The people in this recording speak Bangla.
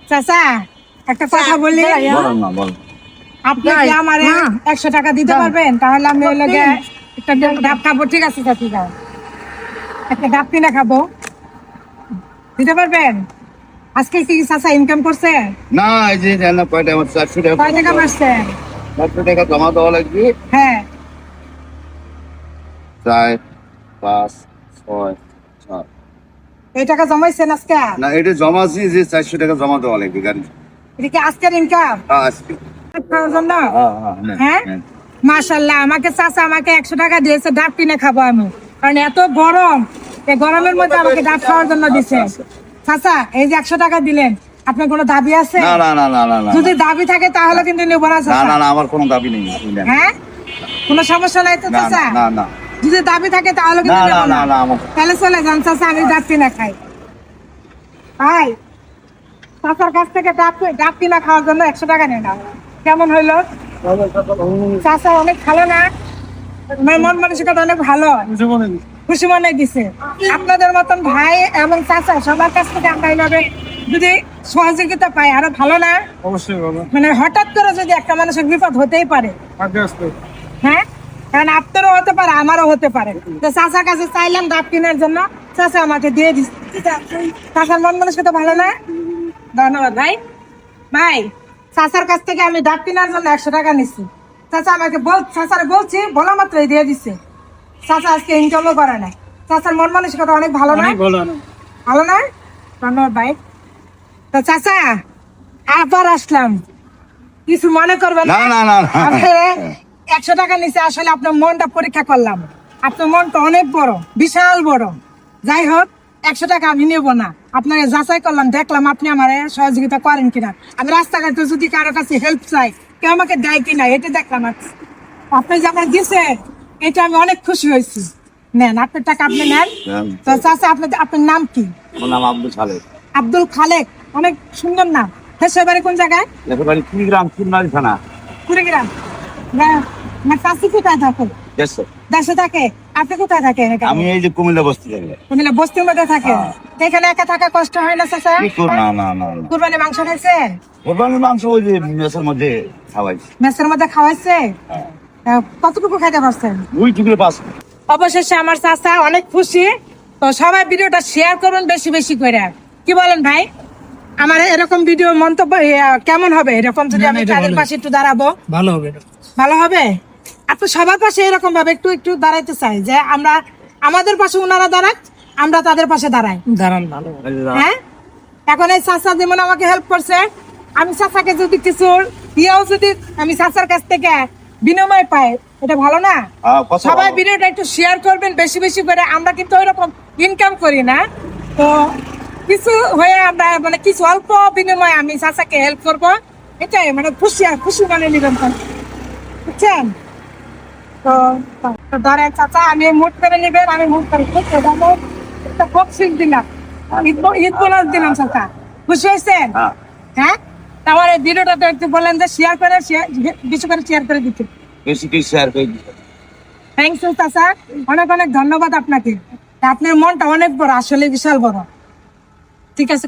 চাচা একটা কথা বলি, আপনি কি আমার 100 টাকা দিতে পারবেন? তাহলে আমি ওই লগে একটা ডাব খাবো। ঠিক আছে চাচি, যাও একটা ডাব কিনে খাবো, দিতে পারবেন? আজকে কি চাচা ইনকাম করছে? না, এই যে জানা কয়টা আমার 400 টাকা। কয় টাকা মারছেন? 400 টাকা জমা দেওয়া লাগবে। হ্যাঁ 4 5 6 7। এই টাকা জমাইছেন আজকে? না, এটা জমাছি যে 400 টাকা জমা দেওয়া লাগবে গাড়ি। এটা কি আজকের ইনকাম আজকে? খাওয়ার জন্য? হ্যাঁ মাশাআল্লাহ, আমাকে চাচা আমাকে 100 টাকা দিয়েছে, ডাব কিনে খাবো আমি, কারণ এত গরম, এই গরমের মধ্যে আমাকে ডাব খাওয়ার জন্য দিছে। চাচা এই যে 100 টাকা দিলেন, আপনার কোনো দাবি আছে? না না না না না না, যদি দাবি থাকে তাহলে কিন্তু নেব না না চাচা। না না, আমার কোনো দাবি নেই। হ্যাঁ কোনো সমস্যা নাই তো না চাচা? না না যদি দাবি থাকে তাহলে না কিন্তু না নেব না না। না, আমার তাহলে চলে যান চাচা, আমি ডাব কিনে খাই। ভাই চাচার কাছ থেকে ডাব কিনা খাওয়ার জন্য 100 টাকা নেন, কেমন হইলো? চাচা অনেক ভালো না? আমার মন মানসিকতা অনেক ভালো, খুশি মনে দিছে। আপনাদের মতন ভাই এবং চাচা সবার কাছ থেকে আমরা এইভাবে যদি সহযোগিতা পাই আরো ভালো না? অবশ্যই বাবা, মানে হঠাৎ করে যদি একটা মানুষের বিপদ হতেই পারে, আগে আসতে হ্যাঁ, কারণ আপনারও হতে পারে আমারও হতে পারে। তো চাচার কাছে চাইলাম ডাব কেনার জন্য, চাচা আমাকে দিয়ে দিচ্ছে। চাচার মন মানসিকতা ভালো না? ধন্যবাদ ভাই। ভাই চাচার কাছ থেকে আমি ডাব কেনার জন্য 100 টাকা নিচ্ছি। চাচা আমাকে চাচারে বলছি, বলা মাত্রই দিয়ে দিচ্ছে। চাচা আজকে ইনকামও করে নাই। চাচার মন মানসিকতা অনেক ভালো না? ভালো না? ধন্যবাদ ভাই। তো চাচা আবার আসলাম, কিছু মনে করবেন না না না না। 100 টাকা নিচে আসলে আপনার মনটা পরীক্ষা করলাম। আপনার মনটা অনেক বড়, বিশাল বড়। যাই হোক 100 টাকা আমি নেব না, আপনাকে যাচাই করলাম, দেখলাম আপনি আমার সহযোগিতা করেন কিনা। আমি রাস্তাঘাটে যদি কারো কাছে হেল্প চাই, কেউ আমাকে দেয় কিনা এটা দেখলাম। আপনি যে আমার দিচ্ছেন এটা আমি অনেক খুশি হয়েছি। নেন আপনার টাকা, আপনি নেন। তো চাচা আপনার নাম কি? আমার নাম আব্দুল খালেক। আব্দুল খালেক, অনেক সুন্দর নাম। দেশের বাড়ি কোন জায়গায়? দেশের বাড়ি কুড়িগ্রাম, ফুলমারি থানা। কুড়িগ্রাম। আমার চাচি কোথায় থাকে? দেশে থাকে। আপনি কোথায় থাকেন? আমি এই যে কুমিল্লা বস্তি থাকি। কুমিল্লা বস্তির মধ্যে থাকে। এখানে একা থাকা কষ্ট হয় না চাচা? না না না, কুরবানি মাংস খাইছেন? কোরবানির মাংস ওই যে মেসের মধ্যে খাওয়াইছি। মেসের মধ্যে খাওয়াইছে? কতটুকু খাইতে পারছেন? 2 থেকে 5। অবশেষে আমার চাচা অনেক খুশি। তো সবাই ভিডিওটা শেয়ার করবেন বেশি বেশি করে, কি বলেন ভাই? আমার এরকম ভিডিও মন্তব্য কেমন হবে? এরকম যদি আমি তাদের পাশে একটু দাঁড়াবো ভালো হবে। ভালো হবে। আপনি সবার পাশে এরকম ভাবে একটু একটু দাঁড়াইতে চাই, যে আমরা আমাদের পাশে ওনারা দাঁড়াক, আমরা তাদের পাশে দাঁড়াই। দাঁড়ান, ভালো হ্যাঁ, এখন এই চাচা যেমন আমাকে হেল্প করছে, আমি চাচাকে যদি কিছু দিয়েও যদি আমি চাচার কাছ থেকে বিনিময় পাই, এটা ভালো না? সবাই ভিডিওটা একটু শেয়ার করবেন বেশি বেশি করে। আমরা কিন্তু ওইরকম ইনকাম করি না, তো কিছু হয়ে আমরা মানে কিছু অল্প বিনিময়ে আমি চাচাকে হেল্প করব, এটাই মানে খুশি মানে নিবেন, বুঝছেন? তো ধরেন চাচা আমি মুট করে নিবেন, আমি মুট করে একটা বক্সিং দিলাম, ঈদ বোনাস দিলাম। চাচা খুশি হয়েছেন? হ্যাঁ, তাহলে এই ভিডিওটা একটু বলেন যে শেয়ার করে, বেশি করে শেয়ার করে দিতে। বেশি করে শেয়ার করে দিতে। থ্যাংকস ইউ চাচা, অনেক অনেক ধন্যবাদ আপনাকে। আপনার মনটা অনেক বড়, আসলে বিশাল বড়। ঠিক আছে।